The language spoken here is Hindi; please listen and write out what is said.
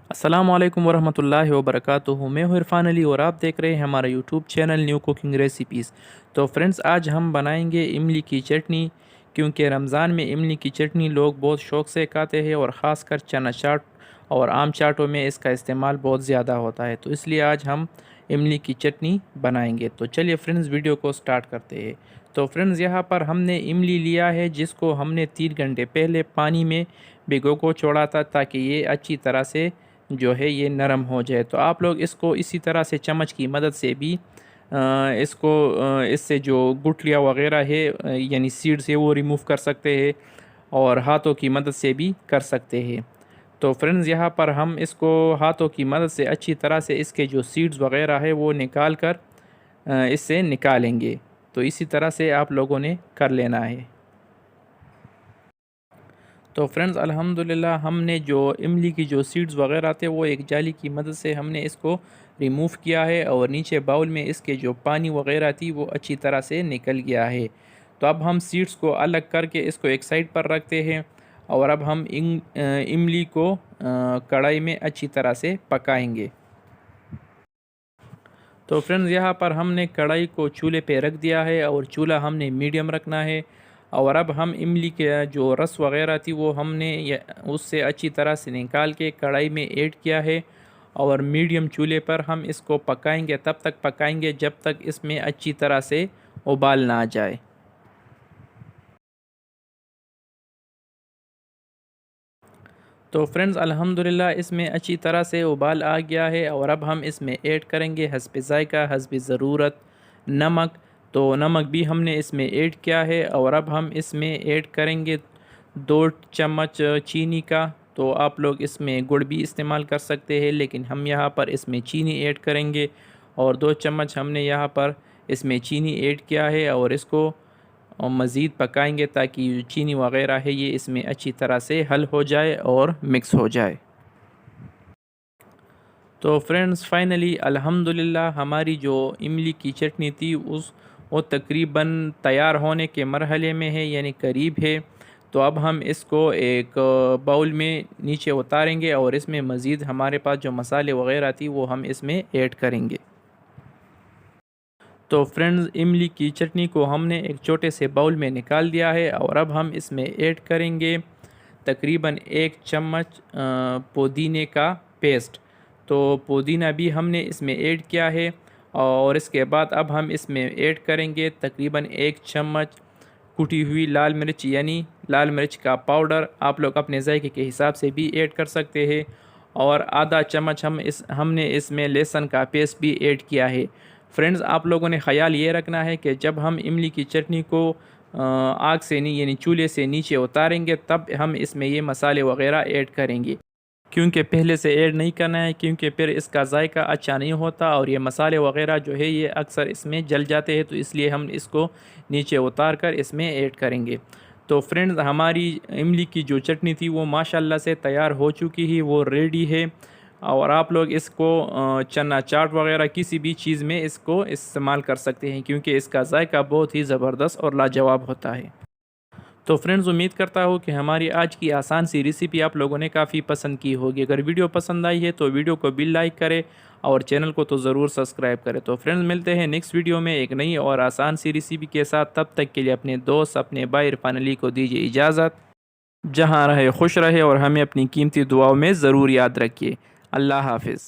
अस्सलाम वालेकुम वरहमतुल्लाहि वबरकातुहू। मैं हूँ इरफान अली और आप देख रहे हैं हमारा YouTube channel new cooking recipes. तो फ्रेंड्स, आज हम बनाएंगे इमली की चटनी। क्योंकि रमज़ान में इमली की चटनी लोग बहुत शौक़ से खाते हैं और ख़ासकर चना चाट और आम चाटों में इसका इस्तेमाल बहुत ज़्यादा होता है, तो इसलिए आज हम इमली की चटनी बनाएंगे। तो चलिए फ्रेंड्स, वीडियो को स्टार्ट करते हैं। तो फ्रेंड्स, यहाँ पर हमने इमली लिया है जिसको हमने 3 घंटे पहले पानी में भिगो को छोड़ा था, ताकि ये अच्छी तरह से जो है ये नरम हो जाए। तो आप लोग इसको इसी तरह से चम्मच की मदद से भी इससे जो गुठलियाँ वगैरह है यानी सीड्स है वो रिमूव कर सकते हैं, और हाथों की मदद से भी कर सकते हैं। तो फ्रेंड्स, यहाँ पर हम इसको हाथों की मदद से अच्छी तरह से इसके जो सीड्स वगैरह है वो निकाल कर इससे निकालेंगे। तो इसी तरह से आप लोगों ने कर लेना है। तो फ्रेंड्स, अल्हम्दुलिल्लाह हमने जो इमली की जो सीड्स वगैरह थे वो एक जाली की मदद से हमने इसको रिमूव किया है, और नीचे बाउल में इसके जो पानी वगैरह थी वो अच्छी तरह से निकल गया है। तो अब हम सीड्स को अलग करके इसको एक साइड पर रखते हैं, और अब हम इमली को कढ़ाई में अच्छी तरह से पकाएंगे। तो फ्रेंड्स, यहाँ पर हमने कढ़ाई को चूल्हे पे रख दिया है, और चूल्हा हमने मीडियम रखना है। और अब हम इमली के जो रस वगैरह थी वो हमने उससे अच्छी तरह से निकाल के कढ़ाई में ऐड किया है, और मीडियम चूल्हे पर हम इसको पकाएंगे। तब तक पकाएंगे जब तक इसमें अच्छी तरह से उबाल ना आ जाए। तो फ्रेंड्स, अल्हम्दुलिल्लाह इसमें अच्छी तरह से उबाल आ गया है, और अब हम इसमें ऐड करेंगे हस्ब ज़ायक़ा, हस्ब ज़रूरत नमक। तो नमक भी हमने इसमें ऐड किया है, और अब हम इसमें ऐड करेंगे 2 चम्मच चीनी का। तो आप लोग इसमें गुड़ भी इस्तेमाल कर सकते हैं, लेकिन हम यहाँ पर इसमें चीनी ऐड करेंगे। और 2 चम्मच हमने यहाँ पर इसमें चीनी ऐड किया है, और इसको और मज़ीद पकाएंगे ताकि जो चीनी वगैरह है ये इसमें अच्छी तरह से हल हो जाए और मिक्स हो जाए। तो फ्रेंड्स, फाइनली अल्हम्दुलिल्लाह हमारी जो इमली की चटनी थी वो तकरीबन तैयार होने के मरहले में है, यानी करीब है। तो अब हम इसको एक बाउल में नीचे उतारेंगे, और इसमें मज़ीद हमारे पास जो मसाले वगैरह थी वो हम इसमें ऐड करेंगे। तो फ्रेंड्स, इमली की चटनी को हमने एक छोटे से बाउल में निकाल दिया है, और अब हम इसमें ऐड करेंगे तकरीबन 1 चम्मच पुदीने का पेस्ट। तो पुदीना भी हमने इसमें ऐड किया है, और इसके बाद अब हम इसमें ऐड करेंगे तकरीबन 1 चम्मच कुटी हुई लाल मिर्च, यानी लाल मिर्च का पाउडर। आप लोग अपने जायके के हिसाब से भी ऐड कर सकते हैं। और आधा चम्मच हमने इसमें लहसुन का पेस्ट भी ऐड किया है। फ्रेंड्स, आप लोगों ने ख़याल ये रखना है कि जब हम इमली की चटनी को आग से नहीं यानी चूल्हे से नीचे उतारेंगे तब हम इसमें ये मसाले वगैरह ऐड करेंगे, क्योंकि पहले से ऐड नहीं करना है, क्योंकि फिर इसका जायका अच्छा नहीं होता, और ये मसाले वगैरह जो है ये अक्सर इसमें जल जाते हैं। तो इसलिए हम इसको नीचे उतार कर इसमें ऐड करेंगे। तो फ्रेंड्स, हमारी इमली की जो चटनी थी वो माशाल्लाह से तैयार हो चुकी है, वो रेडी है। और आप लोग इसको चना चाट वगैरह किसी भी चीज़ में इसको इस्तेमाल कर सकते हैं, क्योंकि इसका जायका बहुत ही ज़बरदस्त और लाजवाब होता है। तो फ्रेंड्स, उम्मीद करता हूँ कि हमारी आज की आसान सी रेसिपी आप लोगों ने काफ़ी पसंद की होगी। अगर वीडियो पसंद आई है तो वीडियो को भी लाइक करें, और चैनल को तो ज़रूर सब्सक्राइब करें। तो फ्रेंड्स, मिलते हैं नेक्स्ट वीडियो में एक नई और आसान सी रेसिपी के साथ। तब तक के लिए अपने दोस्त, अपने भाई इरफान अली को दीजिए इजाज़त। जहाँ रहे खुश रहे, और हमें अपनी कीमती दुआओं में ज़रूर याद रखिए। अल्लाह हाफिज़।